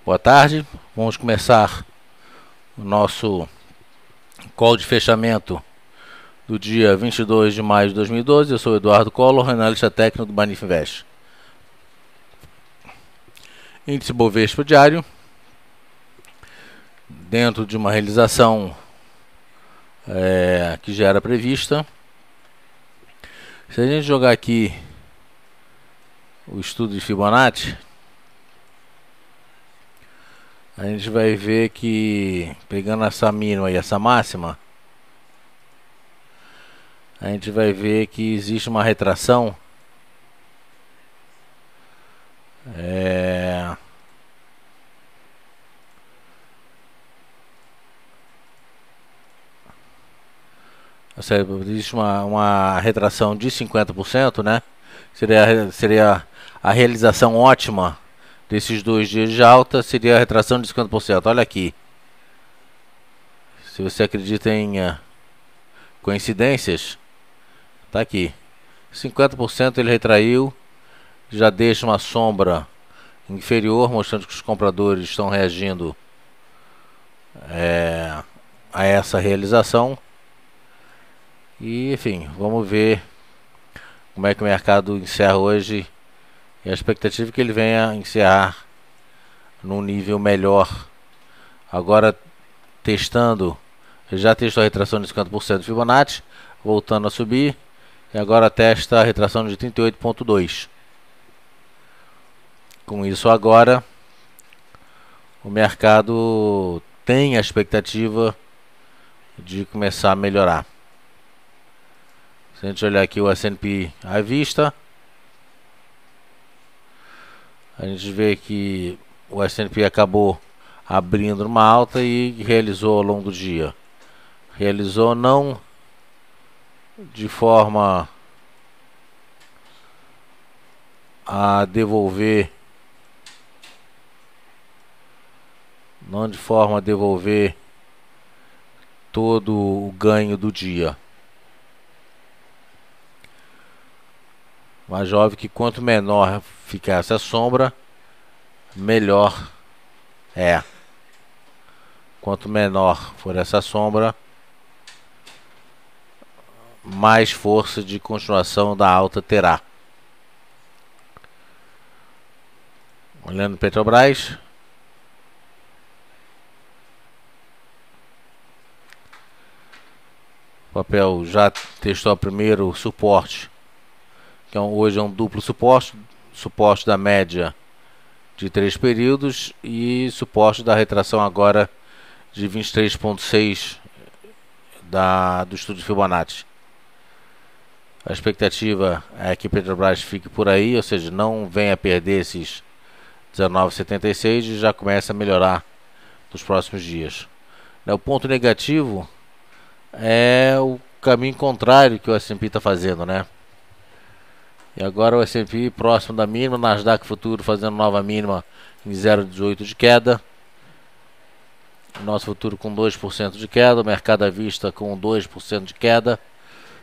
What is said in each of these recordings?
Boa tarde, vamos começar o nosso call de fechamento do dia 22 de maio de 2012. Eu sou o Eduardo Collor, analista técnico do Banif Invest. Índice Bovespa diário, dentro de uma realização que já era prevista. Se a gente jogar aqui o estudo de Fibonacci, a gente vai ver que, pegando essa mínima e essa máxima, a gente vai ver que existe uma retração existe uma retração de 50%, né? Seria a realização ótima desses 2 dias de alta, seria a retração de 50%. Olha aqui. Se você acredita em coincidências, tá aqui. 50% ele retraiu, já deixa uma sombra inferior, mostrando que os compradores estão reagindo a essa realização. E enfim, vamos ver como é que o mercado encerra hoje. E a expectativa é que ele venha encerrar num nível melhor. Agora testando, ele já testou a retração de 50% de Fibonacci, voltando a subir. E agora testa a retração de 38,2. Com isso agora, o mercado tem a expectativa de começar a melhorar. Se a gente olhar aqui o S&P à vista, a gente vê que o S&P acabou abrindo uma alta e realizou ao longo do dia. Realizou não de forma a devolver, todo o ganho do dia. Mas óbvio que quanto menor ficar essa sombra, melhor é. Quanto menor for essa sombra, mais força de continuação da alta terá. Olhando Petrobras, o papel já testou primeiro o suporte, que hoje é um duplo suporte da média de 3 períodos e suporte da retração agora de 23,6 do estudo de Fibonacci. A expectativa é que Petrobras fique por aí, ou seja, não venha a perder esses 19,76 e já começa a melhorar nos próximos dias. O ponto negativo é o caminho contrário que o S&P está fazendo, né? E agora o S&P próximo da mínima, Nasdaq futuro fazendo nova mínima em 0,18 de queda. Nosso futuro com 2% de queda, o mercado à vista com 2% de queda.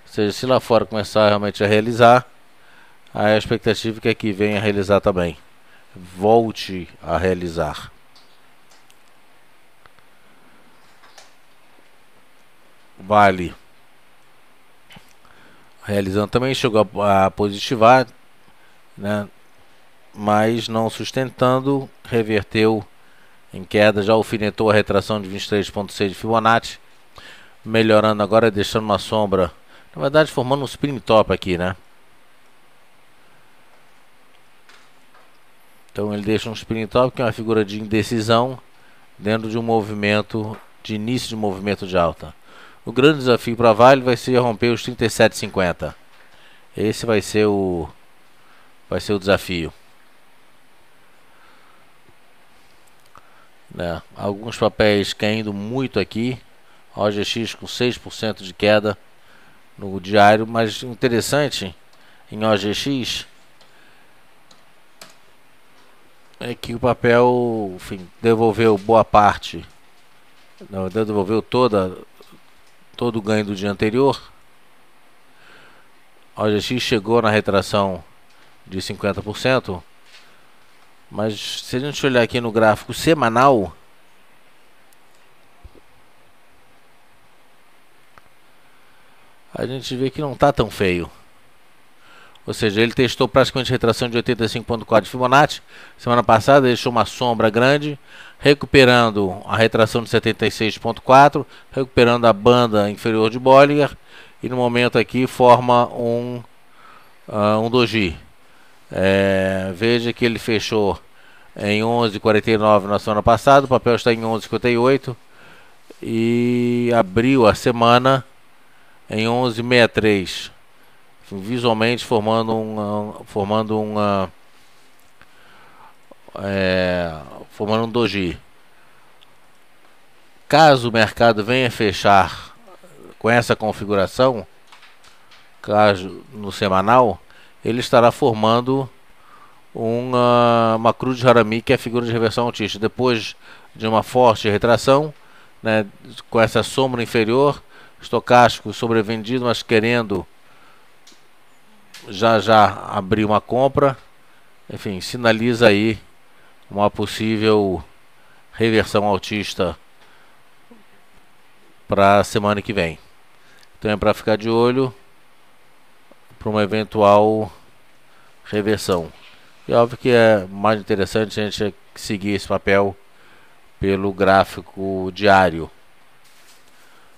Ou seja, se lá fora começar realmente a realizar, a expectativa é que aqui venha a realizar também. Volte a realizar. Vale realizando também, chegou a positivar, né? Mas não sustentando, reverteu em queda, já alfinetou a retração de 23,6 de Fibonacci, melhorando agora, deixando uma sombra, na verdade formando um spin top aqui, né? Então ele deixa um spin top, que é uma figura de indecisão dentro de um movimento, de início de movimento de alta. O grande desafio para a Vale vai ser romper os 37,50. Esse vai ser o desafio. Né? Alguns papéis caindo muito aqui. OGX com 6% de queda no diário. Mas interessante em OGX é que o papel, enfim, devolveu boa parte. Não, devolveu todo o ganho do dia anterior. A OGX chegou na retração de 50%, Mas se a gente olhar aqui no gráfico semanal, a gente vê que não está tão feio. Ou seja, ele testou praticamente retração de 85,4 de Fibonacci. Semana passada deixou uma sombra grande, recuperando a retração de 76,4, recuperando a banda inferior de Bollinger, e no momento aqui forma um doji. Veja que ele fechou em 11,49 na semana passada, o papel está em 11,58 e abriu a semana em 11,63. Visualmente formando um doji. Caso o mercado venha fechar com essa configuração, caso no semanal, ele estará formando uma cruz de Harami, que é a figura de reversão altista. Depois de uma forte retração, né, com essa sombra inferior, estocástico sobrevendido, mas querendo já abrir uma compra, enfim, sinaliza aí uma possível reversão altista para a semana que vem. Então é para ficar de olho para uma eventual reversão. E óbvio que é mais interessante a gente seguir esse papel pelo gráfico diário.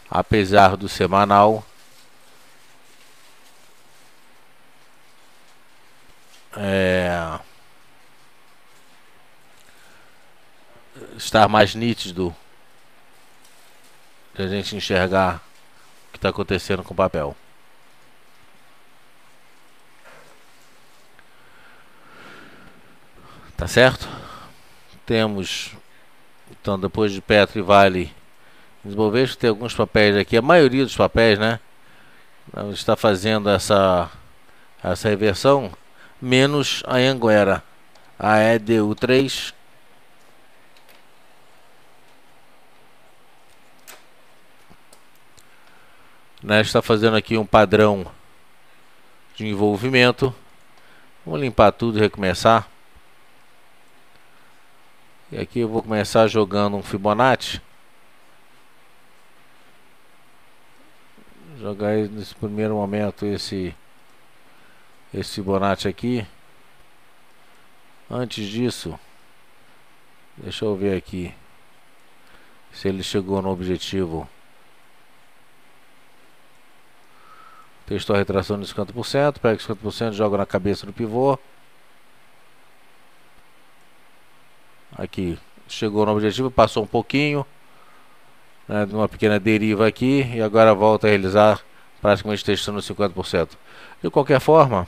Apesar do semanal estar mais nítido de a gente enxergar o que está acontecendo com o papel. Tá certo? Temos, então, depois de Petro e Vale desenvolver, tem alguns papéis aqui, a maioria dos papéis, né, está fazendo essa reversão, menos a Anhanguera, a EDU3, né, está fazendo aqui um padrão de envolvimento. Vamos limpar tudo e recomeçar. E aqui eu vou começar jogando um Fibonacci. Jogar nesse primeiro momento esse Fibonacci aqui. Antes disso, deixa eu ver aqui se ele chegou no objetivo. Testou a retração de 50%, pega 50%, joga na cabeça do pivô. Aqui, chegou no objetivo, passou um pouquinho, né, de uma pequena deriva aqui, e agora volta a realizar praticamente testando 50%. De qualquer forma,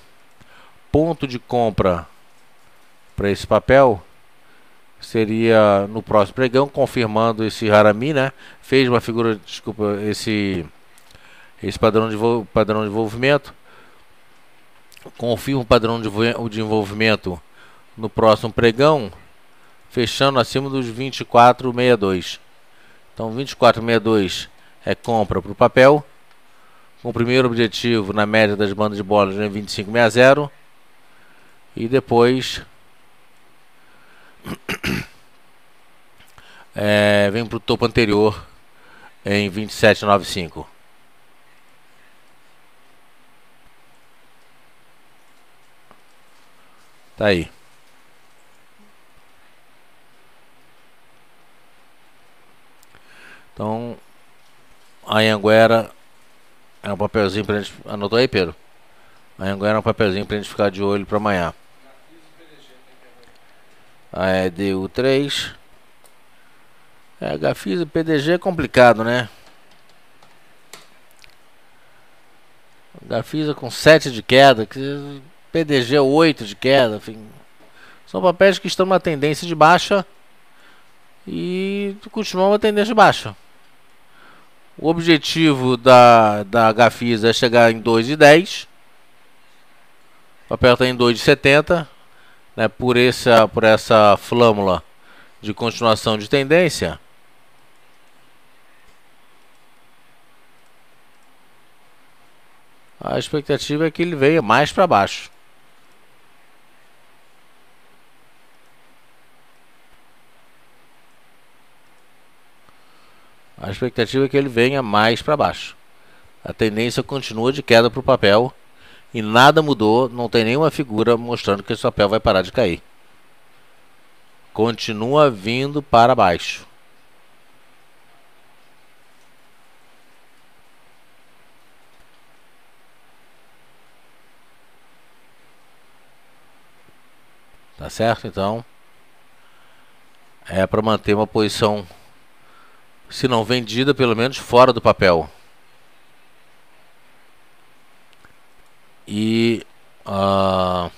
ponto de compra para esse papel seria no próximo pregão, confirmando esse Harami, né? Fez uma figura, desculpa, esse padrão de envolvimento, confirma o padrão de envolvimento no próximo pregão, fechando acima dos 24,62. Então 24,62 é compra para o papel, com o primeiro objetivo na média das bandas de Bollinger em 25,60, e depois vem para o topo anterior em 27,95. Tá aí. Então, a Anhanguera é um papelzinho pra gente... Anotou aí, Pedro? A Anhanguera é um papelzinho pra gente ficar de olho pra amanhã. A EDU3. Gafisa e PDG é complicado, né? Gafisa com 7 de queda, PDG 8 de queda, enfim. São papéis que estão numa tendência de baixa e continuam uma tendência de baixa. O objetivo da Gafisa é chegar em 2,10. O papel está em 2,70, né? Por essa flâmula de continuação de tendência, a expectativa é que ele venha mais para baixo. A expectativa é que ele venha mais para baixo. A tendência continua de queda para o papel e nada mudou, não tem nenhuma figura mostrando que esse papel vai parar de cair. Continua vindo para baixo. Tá certo? Então, é para manter uma posição, se não vendida, pelo menos fora do papel. E o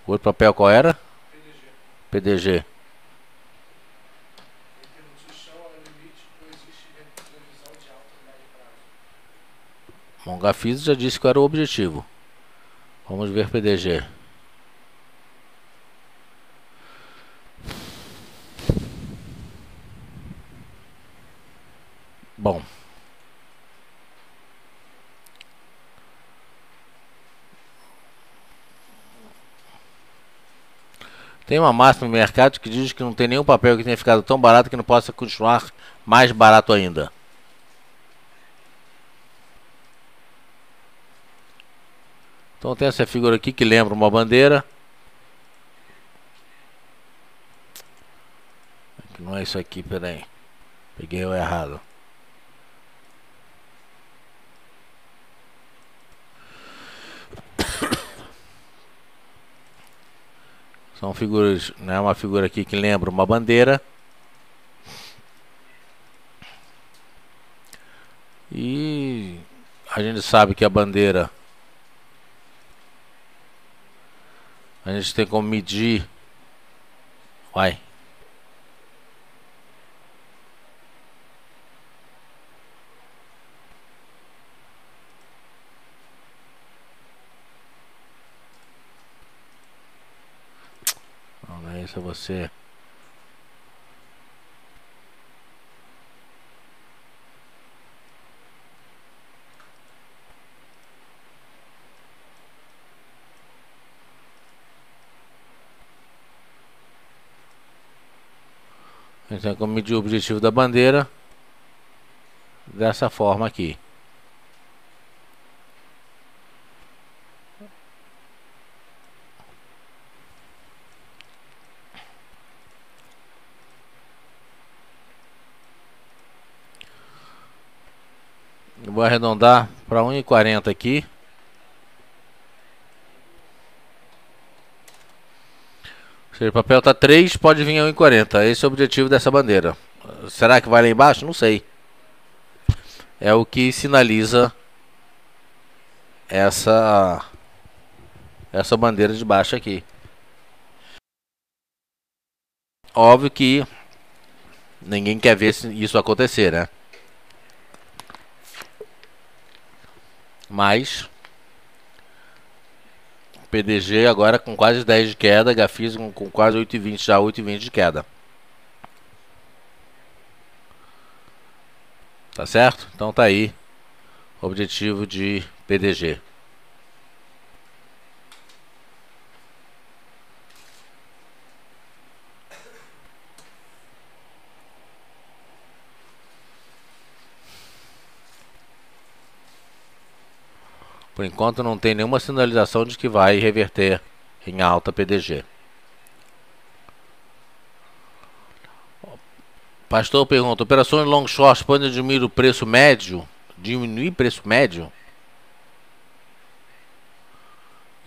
outro papel qual era? PDG. Bom, Gafisa já disse qual era o objetivo. Vamos ver PDG. Bom, tem uma máxima no mercado que diz que não tem nenhum papel que tenha ficado tão barato que não possa continuar mais barato ainda. Então tem essa figura aqui que lembra uma bandeira. Não é isso aqui, peraí. Peguei o errado. São figuras, né? Uma figura aqui que lembra uma bandeira. E a gente sabe que a bandeira, a gente tem como medir. Vai. Não é isso, é você. A gente tem como medir o objetivo da bandeira dessa forma aqui. Eu vou arredondar para 1,40 aqui. Se o papel está 3, pode vir a 1,40. Esse é o objetivo dessa bandeira. Será que vai lá embaixo? Não sei. É o que sinaliza essa bandeira de baixo aqui. Óbvio que ninguém quer ver isso acontecer, né? Mas PDG agora com quase 10 de queda, Gafisa com quase 8,20, já 8,20 de queda. Tá certo? Então tá aí o objetivo de PDG. Por enquanto não tem nenhuma sinalização de que vai reverter em alta PDG. Pastor pergunta: operações long short podem diminuir o preço médio? Diminuir preço médio?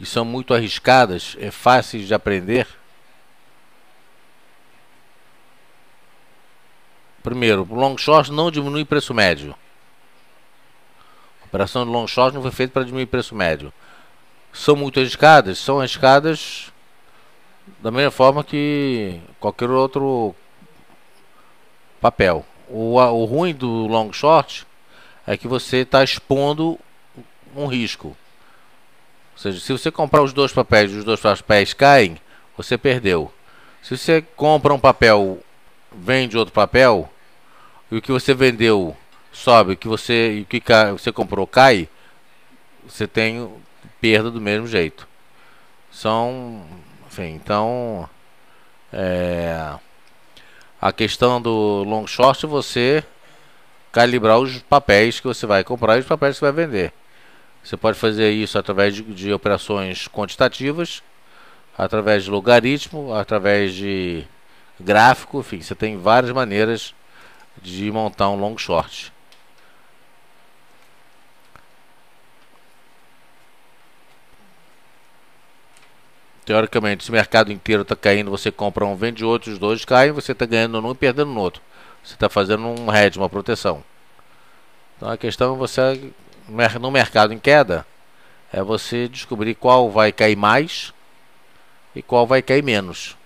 E são muito arriscadas? É fácil de aprender? Primeiro, o long short não diminui preço médio. A operação de long short não foi feita para diminuir preço médio. São muito arriscadas? São arriscadas da mesma forma que qualquer outro papel. O ruim do long short é que você está expondo um risco. Ou seja, se você comprar os dois papéis e os dois papéis caem, você perdeu. Se você compra um papel, vende outro papel, e o que você vendeu sobe, o que você comprou cai, você tem perda do mesmo jeito. Enfim, então A questão do long short é você calibrar os papéis que você vai comprar e os papéis que você vai vender. Você pode fazer isso através de operações quantitativas, através de logaritmo, através de gráfico, enfim, você tem várias maneiras de montar um long short. Teoricamente, se o mercado inteiro está caindo, você compra um, vende outro, os dois caem, você está ganhando num e perdendo no outro. Você está fazendo um hedge, uma proteção. Então a questão é você, no mercado em queda, é você descobrir qual vai cair mais e qual vai cair menos.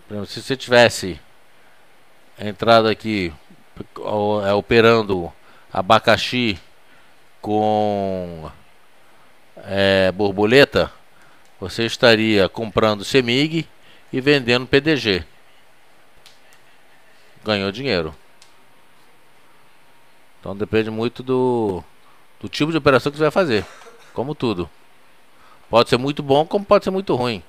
Por exemplo, se você tivesse entrado aqui operando abacaxi com borboleta, você estaria comprando CEMIG e vendendo PDG. Ganhou dinheiro. Então depende muito do tipo de operação que você vai fazer. Como tudo. Pode ser muito bom, como pode ser muito ruim.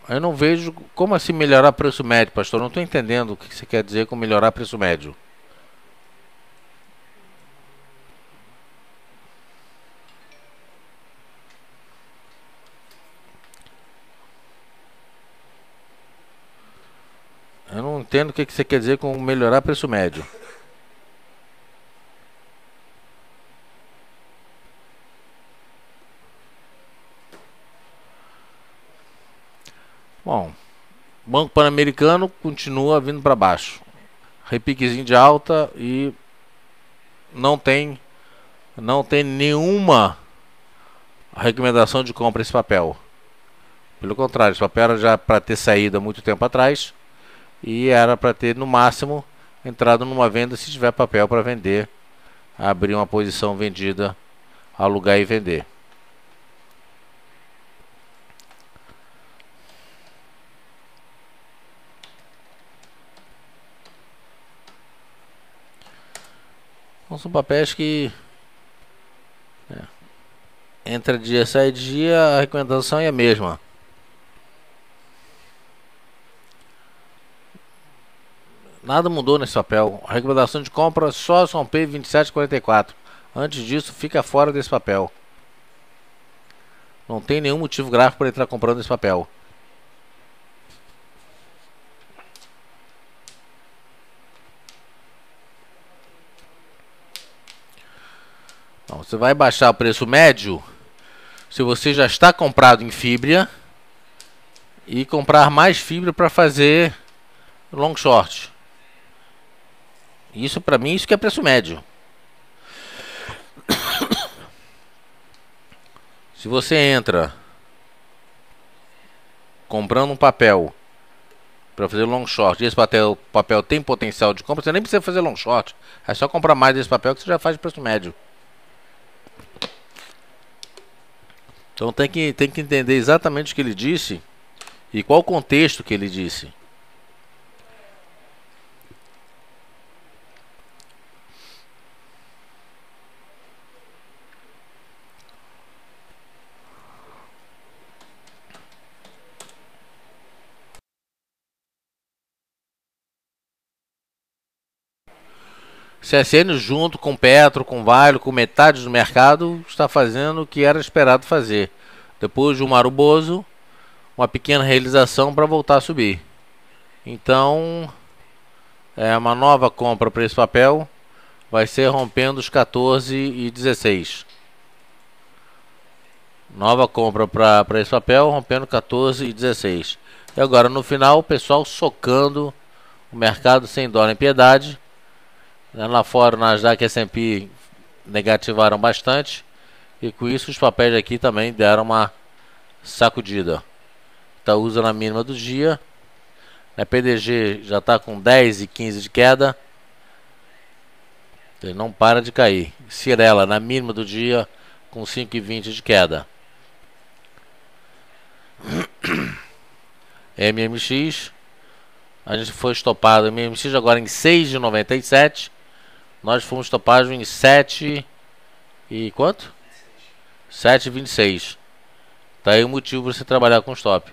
Eu não vejo como assim melhorar preço médio, pastor. Não estou entendendo o que você quer dizer com melhorar preço médio. Eu não entendo o que você quer dizer com melhorar preço médio. Bom, Banco Pan-Americano continua vindo para baixo. Repiquezinho de alta e não tem nenhuma recomendação de compra esse papel. Pelo contrário, esse papel era já para ter saído há muito tempo atrás e era para ter no máximo entrado numa venda se tiver papel para vender, abrir uma posição vendida, alugar e vender. Então, são papéis que entra dia, sai dia, a recomendação é a mesma. Nada mudou nesse papel. A recomendação de compra só São P 27,44. Antes disso, fica fora desse papel. Não tem nenhum motivo gráfico para entrar comprando esse papel. Então, você vai baixar o preço médio se você já está comprado em fibra e comprar mais fibra para fazer long short. Isso para mim, isso que é preço médio. Se você entra comprando um papel para fazer long short e esse papel tem potencial de compra, você nem precisa fazer long short. É só comprar mais desse papel que você já faz de preço médio. Então tem que entender exatamente o que ele disse e qual o contexto que ele disse. CSN junto com Petro, com Vale, com metade do mercado, está fazendo o que era esperado fazer. Depois de um Maruboso, uma pequena realização para voltar a subir. Então, uma nova compra para esse papel vai ser rompendo os 14,16. Nova compra para esse papel, rompendo 14,16. E agora no final, o pessoal socando o mercado sem dó nem piedade. Lá fora, o Nasdaq e S&P negativaram bastante. E com isso, os papéis aqui também deram uma sacudida. Itaúsa na mínima do dia. A PDG já está com 10 e 15 de queda. Ele não para de cair. Cirela na mínima do dia com 5,20 de queda. MMX, a gente foi estopado MMX agora em 6,97. Nós fomos estopados em 7 e quanto? 7,26. Tá aí o motivo para você trabalhar com stop.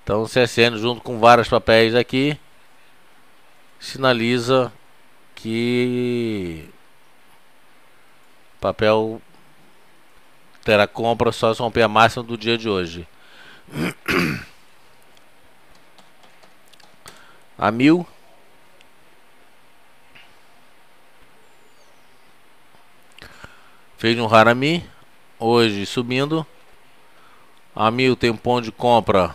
Então o CSN, junto com vários papéis aqui, sinaliza que o papel terá compra só se romper a máxima do dia de hoje. A 1000. Fez um Harami. Hoje subindo. A 1000 tem um ponto de compra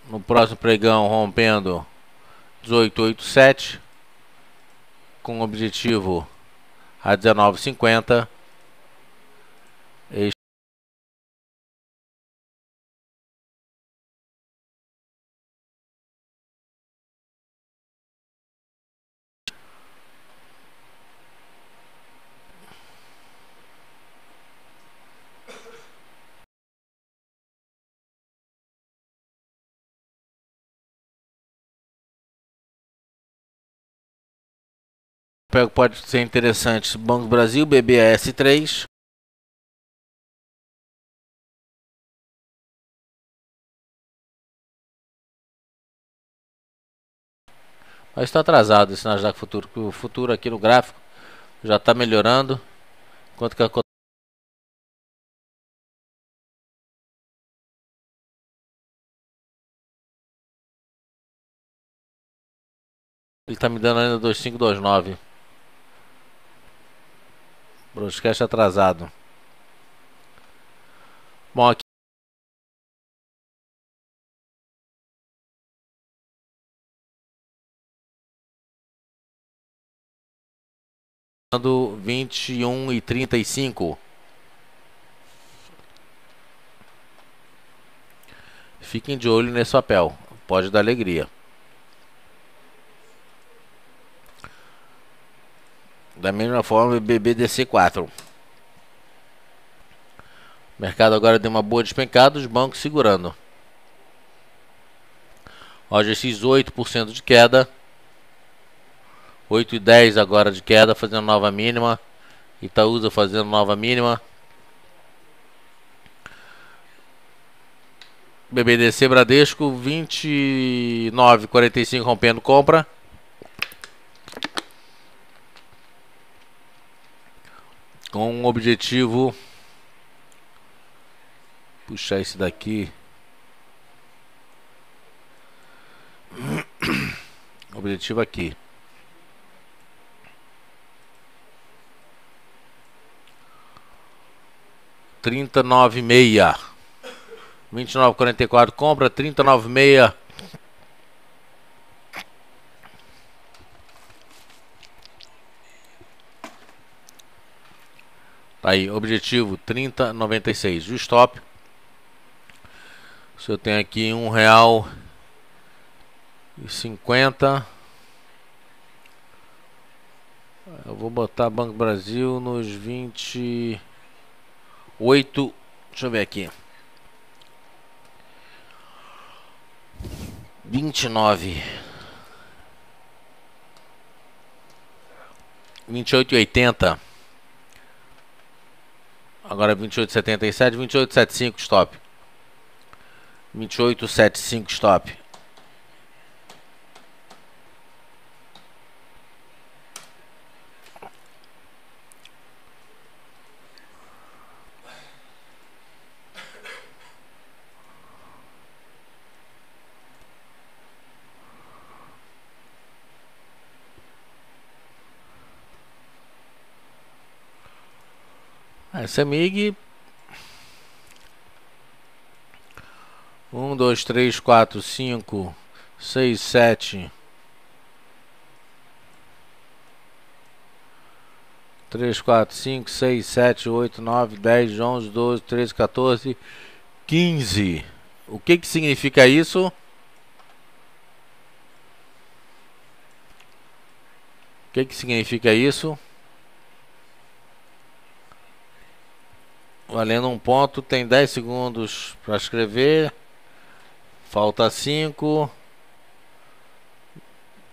no próximo pregão, rompendo 18,87 com objetivo a 19,50. Pode ser interessante. Banco Brasil, BBAS3. Mas está atrasado esse Nasdaq Futuro. O futuro aqui no gráfico já está melhorando. Enquanto que a ele está me dando ainda 2,529. Broadcast atrasado. Bom, aqui 21,35. Fiquem de olho nesse papel. Pode dar alegria. Da mesma forma, BBDC4. O mercado agora deu uma boa despencada, os bancos segurando. OGX 8% de queda. 8,10 agora de queda, fazendo nova mínima. Itaúsa fazendo nova mínima. BBDC Bradesco 29,45 rompendo compra. Com um objetivo, puxar esse daqui. Objetivo aqui. R$39,6. 29,44 compra, 39,6. Tá aí, objetivo 30,96. O stop. Se eu tenho aqui R$1,50. Eu vou botar Banco Brasil nos 28. Deixa eu ver aqui. 29. 28,80. Agora 28,77, 28,75 stop. 28,75 stop. Essa MIG 1, 2, 3, 4, 5, 6, 7, 3, 4, 5, 6, 7, 8, 9, 10, 11, 12, 13, 14, 15. O que significa isso? que significa isso? Valendo um ponto, tem 10 segundos para escrever. Falta 5,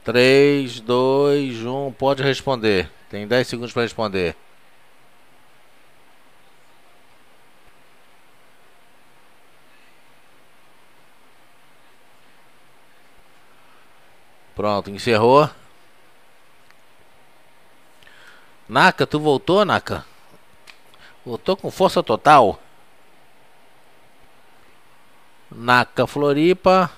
3, 2, 1. Pode responder. Tem 10 segundos para responder. Pronto, encerrou. Naka, tu voltou, Naka? Voltou com força total. Naka Floripa.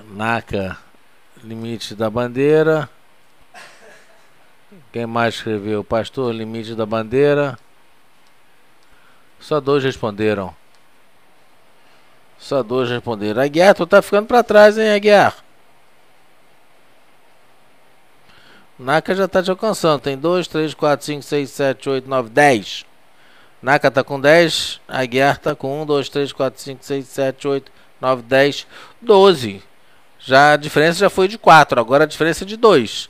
Naka, limite da bandeira. Quem mais escreveu? Pastor, limite da bandeira. Só 2 responderam. Só 2 responderam. Aguiar, tu tá ficando pra trás, hein, Aguiar? Naka já tá te alcançando. Tem 2, 3, 4, 5, 6, 7, 8, 9, 10. Naka tá com 10. Aguiar tá com 1, 2, 3, 4, 5, 6, 7, 8, 9, 10, 12. Já a diferença já foi de 4. Agora a diferença é de 2.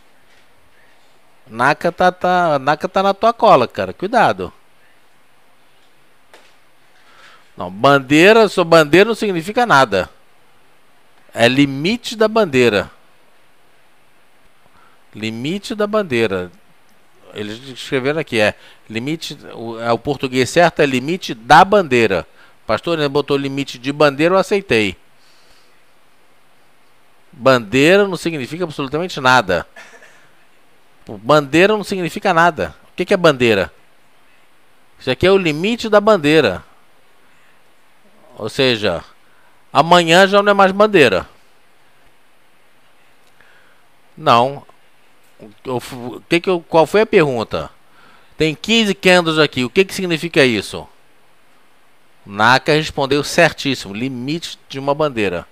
Naka tá na tua cola, cara. Cuidado. Não, bandeira, sua bandeira não significa nada. É limite da bandeira. Limite da bandeira. Eles escreveram aqui, limite, o português certo é limite da bandeira. Pastor, ele botou limite de bandeira, eu aceitei. Bandeira não significa absolutamente nada. Bandeira não significa nada. O que é bandeira? Isso aqui é o limite da bandeira. Ou seja, amanhã já não é mais bandeira. Não. Qual foi a pergunta? Tem 15 candles aqui. O que significa isso? Naka respondeu certíssimo. Limite de uma bandeira.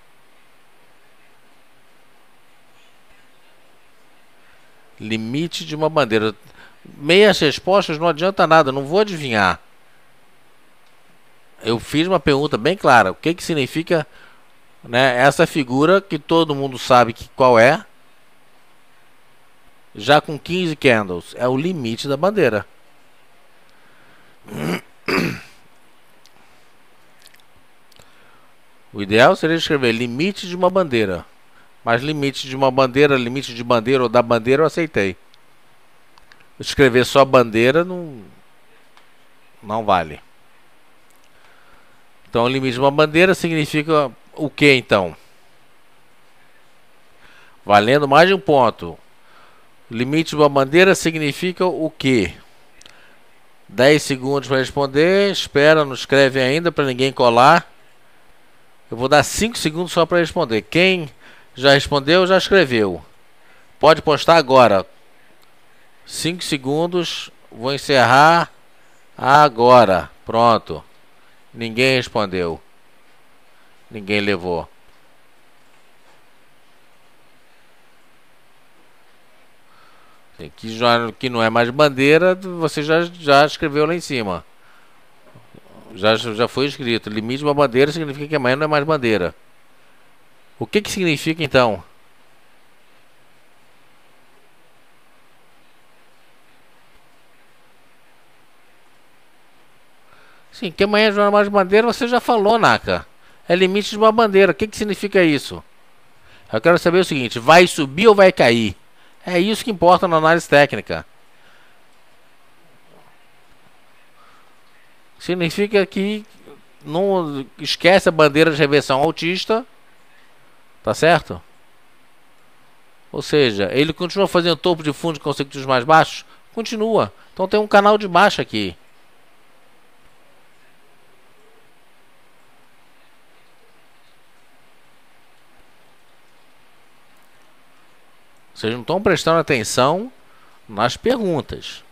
Limite de uma bandeira. Meias respostas não adianta nada. Não vou adivinhar. Eu fiz uma pergunta bem clara. O que significa, né, essa figura que todo mundo sabe qual é? Já com 15 candles. É o limite da bandeira. O ideal seria escrever limite de uma bandeira. Mas limite de uma bandeira, limite de bandeira ou da bandeira eu aceitei. Escrever só bandeira não vale. Então, o limite de uma bandeira significa o que então? Valendo mais de um ponto. Limite de uma bandeira significa o que? 10 segundos para responder. Espera, não escreve ainda para ninguém colar. Eu vou dar 5 segundos só para responder. Quem já respondeu, já escreveu. Pode postar agora. 5 segundos. Vou encerrar agora. Pronto. Ninguém respondeu. Ninguém levou. Que não é mais bandeira, você já escreveu lá em cima. Já foi escrito. Limite de uma bandeira significa que amanhã não é mais bandeira. O que significa então? Sim, que amanhã não é mais bandeira, você já falou, Naka. É limite de uma bandeira. O que significa isso? Eu quero saber o seguinte: vai subir ou vai cair? É isso que importa na análise técnica. Significa que não esquece a bandeira de reversão altista. Tá certo? Ou seja, ele continua fazendo topo de fundo consecutivos mais baixos? Continua. Então tem um canal de baixa aqui. Vocês não estão prestando atenção nas perguntas.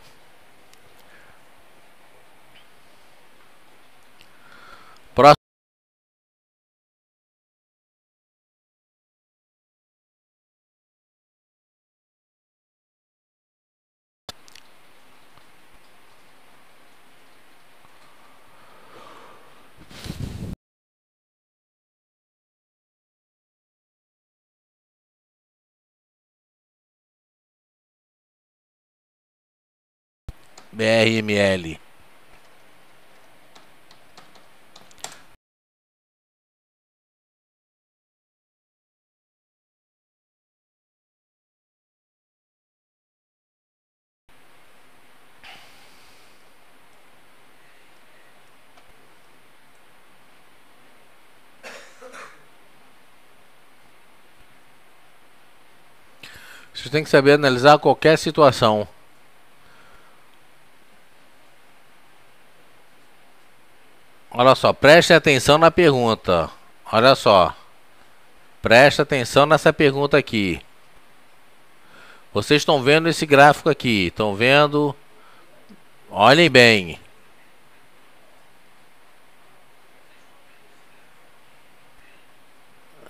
BRML. Você tem que saber analisar qualquer situação. Olha só, preste atenção na pergunta. Olha só, preste atenção nessa pergunta aqui. Vocês estão vendo esse gráfico aqui? Estão vendo? Olhem bem.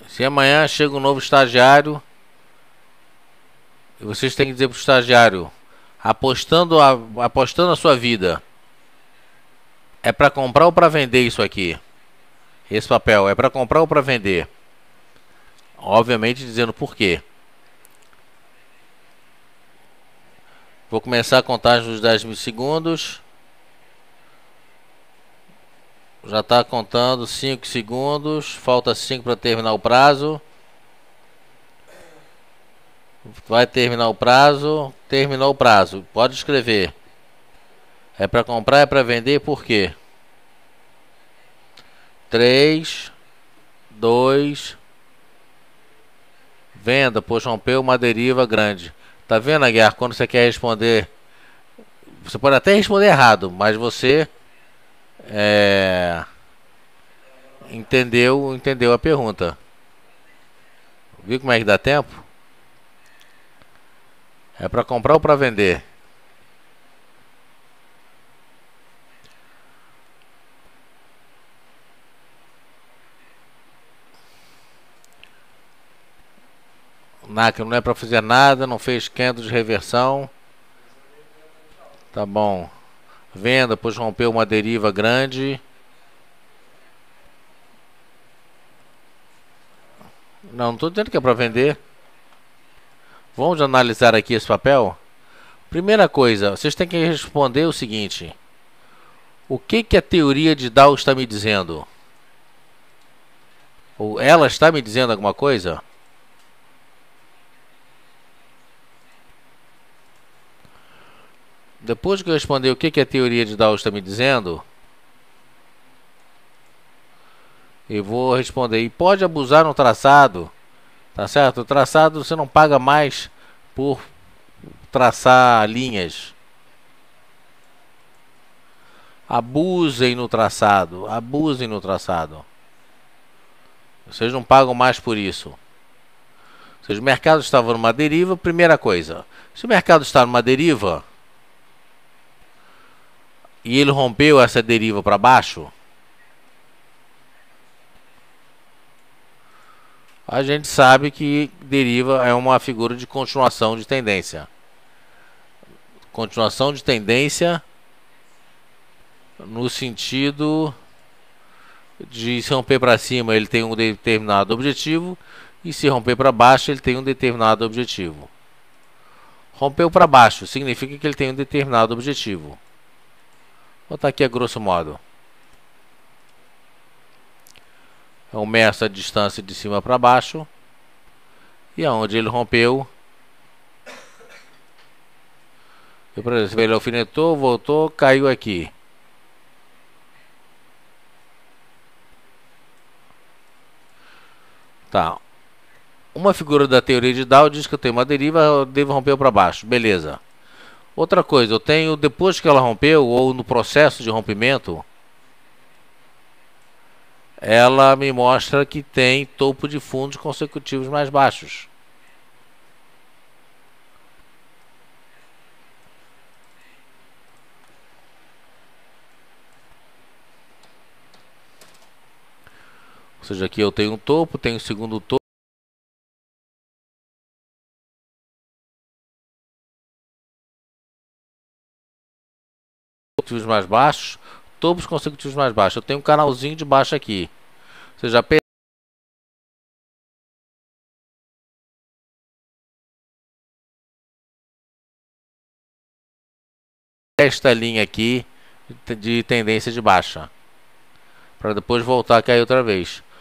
Se amanhã chega um novo estagiário, e vocês têm que dizer para o estagiário, apostando a sua vida, é para comprar ou para vender isso aqui? Esse papel é para comprar ou para vender? Obviamente dizendo por quê. Vou começar a contagem dos 10 segundos. Já está contando 5 segundos. Falta 5 para terminar o prazo. Vai terminar o prazo. Terminou o prazo. Pode escrever. É para comprar, é para vender, por quê? 3, 2, venda, pois rompeu uma deriva grande. Tá vendo, Aguiar? Quando você quer responder, você pode até responder errado, mas você entendeu a pergunta. Viu como é que dá tempo? É para comprar ou para vender? NAC não é para fazer nada, não fez candle de reversão. Tá bom. Venda, pois rompeu uma deriva grande. Não estou dizendo que é para vender. Vamos analisar aqui esse papel? Primeira coisa, vocês têm que responder o seguinte. O que a teoria de Dow está me dizendo? Ou ela está me dizendo alguma coisa? Depois que eu responder o que a teoria de Dow está me dizendo, eu vou responder. E pode abusar no traçado, tá certo? O traçado você não paga mais por traçar linhas. Abusem no traçado, abusem no traçado. Vocês não pagam mais por isso. Se o mercado estava numa deriva, primeira coisa. Se o mercado está numa deriva e ele rompeu essa deriva para baixo, a gente sabe que deriva é uma figura de continuação de tendência. Continuação de tendência no sentido de se romper para cima ele tem um determinado objetivo e se romper para baixo ele tem um determinado objetivo. Rompeu para baixo significa que ele tem um determinado objetivo. Vou botar aqui a grosso modo. Eu meço a distância de cima para baixo e aonde ele rompeu, por exemplo, ele alfinetou, voltou, caiu aqui. Tá. Uma figura da teoria de Dow diz que eu tenho uma deriva, eu devo romper para baixo. Beleza. Outra coisa, eu tenho, depois que ela rompeu, ou no processo de rompimento, ela me mostra que tem topo de fundos consecutivos mais baixos. Ou seja, aqui eu tenho um topo, tenho um segundo topo. Consecutivos mais baixos, topos consecutivos mais baixos. Eu tenho um canalzinho de baixo aqui. Ou seja, esta linha aqui de tendência de baixa, para depois voltar a cair outra vez.